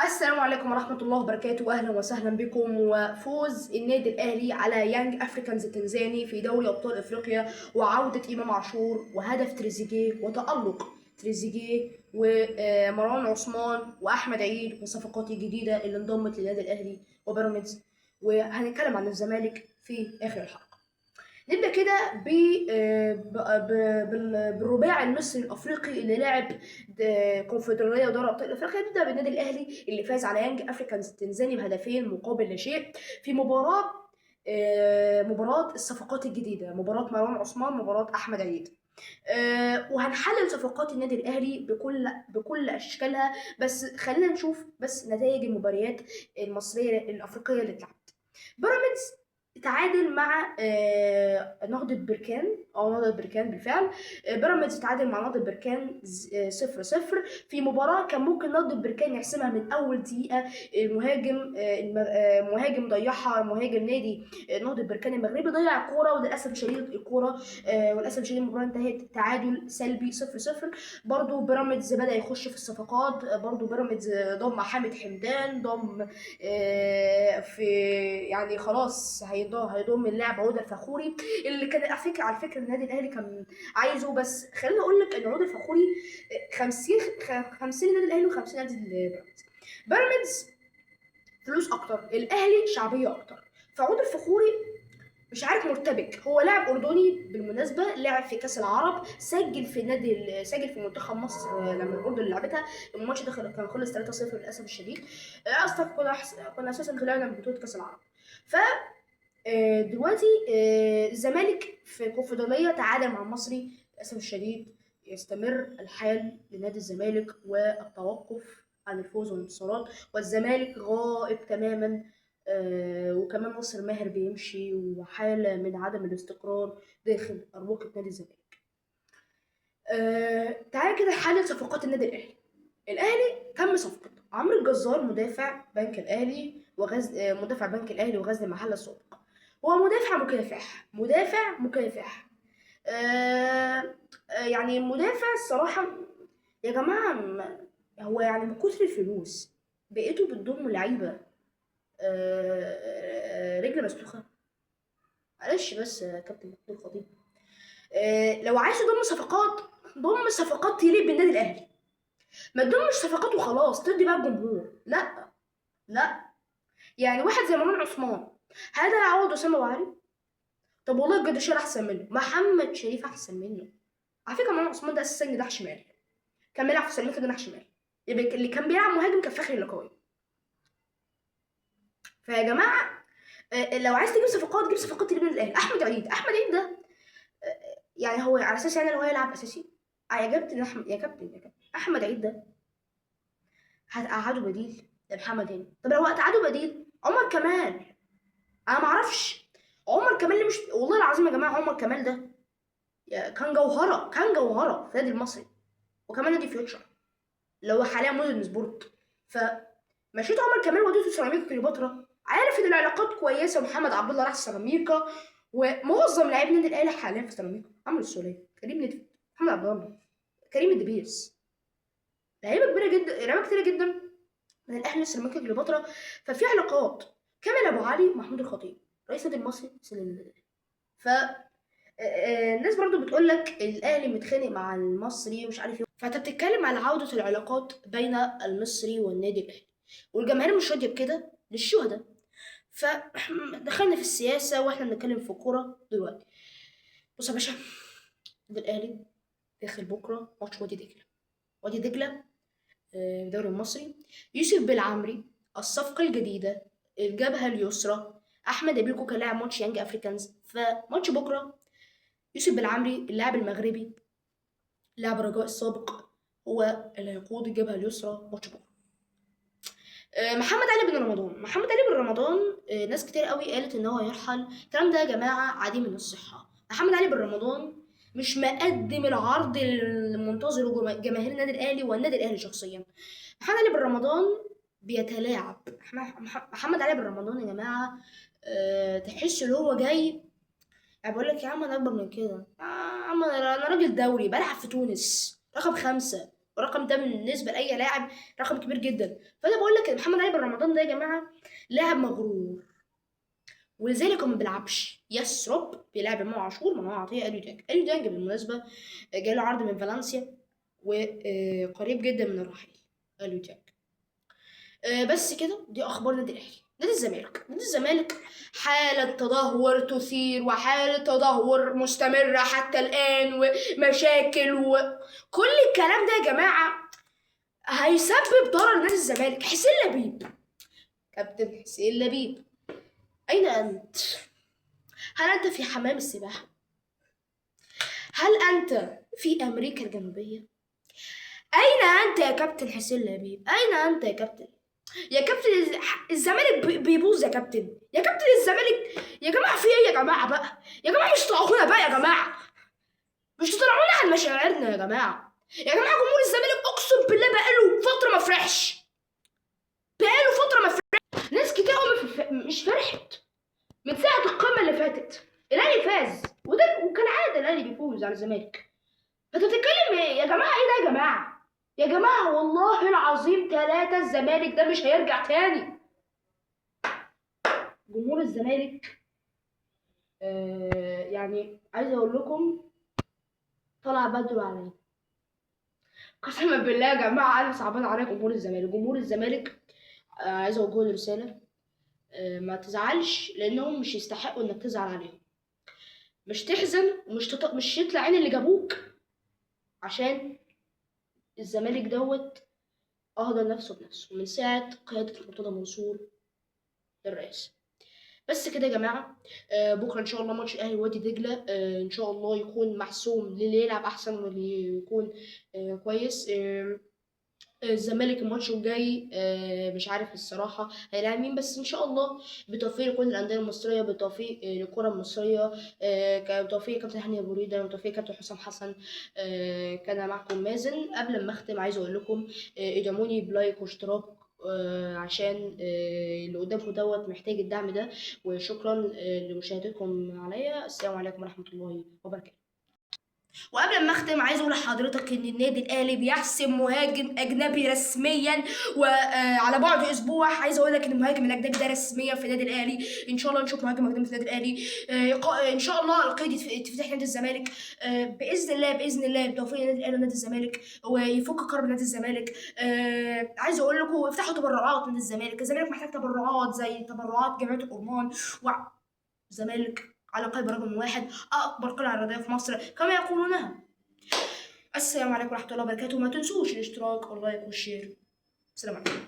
السلام عليكم ورحمة الله وبركاته، وأهلا وسهلا بكم. وفوز النادي الأهلي على يانج أفريكانز التنزاني في دوري أبطال أفريقيا، وعودة إمام عاشور، وهدف تريزيجيه، وتألق تريزيجيه ومروان عثمان وأحمد عيد، والصفقات الجديدة اللي انضمت للنادي الأهلي وبيراميدز. وهنتكلم عن الزمالك في آخر الحلقة. نبدأ كده بالرباعي المصري الأفريقي اللي لعب كونفدرالية ودوري أبطال أفريقيا. نبدأ بالنادي الأهلي اللي فاز على يانج أفريكانز التنزاني بهدفين مقابل لا شيء في مباراة الصفقات الجديدة، مباراة مروان عثمان، مباراة أحمد عيد. وهنحلل صفقات النادي الأهلي بكل أشكالها، بس خلينا نشوف بس نتائج المباريات المصرية الأفريقية اللي اتلعبت. بيراميدز تعادل مع نهضة بركان، أو نهضة بركان بالفعل. بيراميدز تعادل مع نهضة بركان 0-0 في مباراة كان ممكن نهضة بركان يحسمها من أول دقيقة. المهاجم ضيعها، مهاجم نادي نهضة بركان المغربي ضيع الكورة، وللأسف الشديد الكورة وللأسف الشديد المباراة انتهت تعادل سلبي 0-0. برضو بيراميدز بدأ يخش في الصفقات، برضو بيراميدز ضم حامد حمدان، ضم في يعني خلاص هيضم اللاعب عودة الفخوري اللي كان على فكره النادي الاهلي كان عايزه. بس خليني اقول لك ان عودة الفخوري 50 50 النادي الاهلي و50 نادي بيراميدز. بيراميدز فلوس اكتر، الاهلي شعبيه اكتر. فعودة الفخوري مش عارف مرتبك، هو لاعب اردني بالمناسبه، لعب في كاس العرب، سجل في منتخب مصر لما الاردن لعبتها. الماتش ده كان خلص 3-0 للاسف الشديد. اصلا كنا اساسا طلعنا من بطوله كاس العرب. ف دلوقتي الزمالك في الكونفدراليه تعادل مع المصري للاسف الشديد. يستمر الحال لنادي الزمالك والتوقف عن الفوز والانتصارات، والزمالك غائب تماما. وكمان ناصر ماهر بيمشي، وحالة من عدم الاستقرار داخل أروقة نادي الزمالك. تعالى كده حالة صفقات النادي الأهلي. الأهلي تم صفقة عمرو الجزار، مدافع بنك الأهلي مدافع بنك الأهلي وغزل المحلة السابق. هو مدافع مكافح. يعني مدافع الصراحة. يا جماعة هو يعني من كتر الفلوس بقيتوا بتضموا لعيبة رجل مسلوخة. معلش بس يا كابتن محمود الخطيب، لو عايز تضم صفقات، ضم صفقات تليق بالنادي الاهلي. ما تضمش صفقات وخلاص ترضي بقى الجمهور. لا لا، يعني واحد زي مروان عثمان، هذا يعوض اسامه ابو علي؟ طب والله الجداشير احسن منه، محمد شريف احسن منه. على فكره مروان عثمان ده اساسا جناح شمال، كان بيلعب في سيراميكا جناح شمال. يبقى اللي كان بيلعب مهاجم كان فخري اللقاوي. فيا جماعه لو عايز تجيب صفقات، جيب صفقات تليق بالنادي الاهلي. احمد عيد ده يعني هو على اساس يعني لو هيلعب اساسي. عجبت احمد يا كابتن احمد عيد ده هتقعده بديل لمحمد هاني. طب لو هتقعده بديل عمر كمال، انا ما اعرفش عمر كمال اللي مش، والله العظيم يا جماعه عمر كمال ده كان جوهره في النادي المصري، وكمان نادي فيوتشر اللي هو حاليا مودرن سبورت. فمشيت عمر كمال وديته سيراميكا كليوباترا، عارف ان العلاقات كويسه، ومحمد عبد الله راح سيراميكا، ومعظم لاعبي النادي الاهلي حاليا في سيراميكا. عمرو السوليه، كريم ندفد، محمد عبد الله، كريم الدبيس، لعيبه كبيره جدا، لعيبه كتيره جدا من الاهلي سيراميكا كليوباترا. ففي علاقات. كامل ابو علي ومحمود الخطيب رئيس النادي المصري سنين. ف الناس برضو بتقول لك الاهلي متخانق مع المصري ومش عارف ايه، فانت بتتكلم على عوده العلاقات بين المصري والنادي الاهلي، والجماهير مش راضيه بكده للشهداء. فدخلنا في السياسه واحنا بنتكلم في كوره دلوقتي. بص يا باشا، النادي الاهلي داخل بكره ماتش وادي دجله الدوري المصري. يوسف بالعمري الصفقة الجديدة، الجبهة اليسرى. أحمد أبيكو كان لاعب ماتش يانج أفريكانز، فماتش بكرة يوسف بالعمري اللاعب المغربي لاعب الرجاء السابق هو اللي هيقود الجبهة اليسرى ماتش بكرة. محمد علي بن رمضان ناس كتير قوي قالت ان هو يرحل. الكلام ده يا جماعه عديم من الصحه. محمد علي بن رمضان مش مقدم العرض المنتظر جماهير النادي الاهلي والنادي الاهلي شخصيا. محمد علي بن رمضان بيتلاعب. محمد علي بن رمضان يا جماعه تحس ان هو جاي، يعني بقول لك يا عم انا اكبر من كده، يا عم انا راجل دوري بلعب في تونس رقم 5، والرقم ده بالنسبه لاي لاعب رقم كبير جدا. فانا بقول لك محمد علي بن رمضان ده يا جماعه لاعب مغرور، ولذلك هو ما بيلعبش. يسرب بيلعب امام عاشور، مروان عطيه، اليو ديانج. اليو ديانج بالمناسبه جاله عرض من فالنسيا وقريب جدا من الرحيل اليو ديانج. بس كده دي اخبار نادي الاهلي. نادي الزمالك حالة تدهور تثير، وحالة تدهور مستمرة حتى الآن، ومشاكل وكل الكلام ده يا جماعة هيسبب ضرر نادي الزمالك. حسين لبيب، كابتن حسين لبيب، أين أنت؟ هل أنت في حمام السباحة؟ هل أنت في أمريكا الجنوبية؟ أين أنت يا كابتن حسين لبيب؟ أين أنت يا كابتن؟ يا كابتن الزمالك بيبوظ يا كابتن، يا كابتن الزمالك. يا جماعة في ايه يا جماعة بقى؟ يا جماعة مش تطلعونا بقى يا جماعة، مش تطلعونا عن مشاعرنا يا جماعة. يا جماعة جمهور الزمالك اقسم بالله بقاله فترة ما فرحش، بقاله فترة ما فرحش. ناس كتير قوي مش فرحت من ساعة القمة اللي فاتت. الاهلي فاز، وكالعادة الاهلي بيفوز على الزمالك. انت بتتكلم ايه يا جماعة؟ ايه ده يا جماعة؟ يا جماعة والله العظيم 3 الزمالك ده مش هيرجع تاني. جمهور الزمالك يعني عايزه اقول لكم طلع بدري علينا قسما بالله يا جماعه. انا صعبان عليا جمهور الزمالك عايزه اوجه له رساله. ما تزعلش لانهم مش يستحقوا انك تزعل عليهم. مش تحزن مش يطلع عين اللي جابوك، عشان الزمالك دوت اهدى نفسه بنفسه من ساعه قياده مرتضى منصور للرئاسه. بس كده يا جماعه. بكره ان شاء الله ماتش الاهلي وادي دجله ان شاء الله يكون محسوم للي يلعب احسن واللي يكون كويس. الزمالك الماتش الجاي مش عارف الصراحه هيلاعب مين، بس ان شاء الله بتوفيق كل الانديه المصريه، بتوفيق للكره المصريه، بتوفيق كابتن هاني ابو ريده، وتوفيق كابتن حسام حسن. كان معكم مازن. قبل ما اختم عايز اقول لكم ادعموني بلايك واشتراك عشان اللي قدامكم دوت محتاج الدعم ده. وشكرا لمشاهدتكم عليا. السلام عليكم ورحمه الله وبركاته. وقبل ما اختم عايز اقول لحضرتك ان النادي الاهلي بيحسم مهاجم اجنبي رسميا وعلى بعد اسبوع. عايز اقول لك ان المهاجم الاجنبي ده رسميا في النادي الاهلي. ان شاء الله نشوف مهاجم اجنبي في النادي الاهلي. ان شاء الله القيد تفتح نادي الزمالك باذن الله بتوفيق النادي الاهلي ونادي الزمالك، ويفك كرب نادي الزمالك. عايز اقول لكم افتحوا تبرعات نادي الزمالك. الزمالك محتاج تبرعات زي تبرعات جمعيه الأورمان الزمالك على قلب رجل واحد، أكبر قلعة رياضية في مصر كما يقولونها. السلام عليكم ورحمة الله وبركاته. ما تنسوش الاشتراك واللايك والشير. السلام عليكم.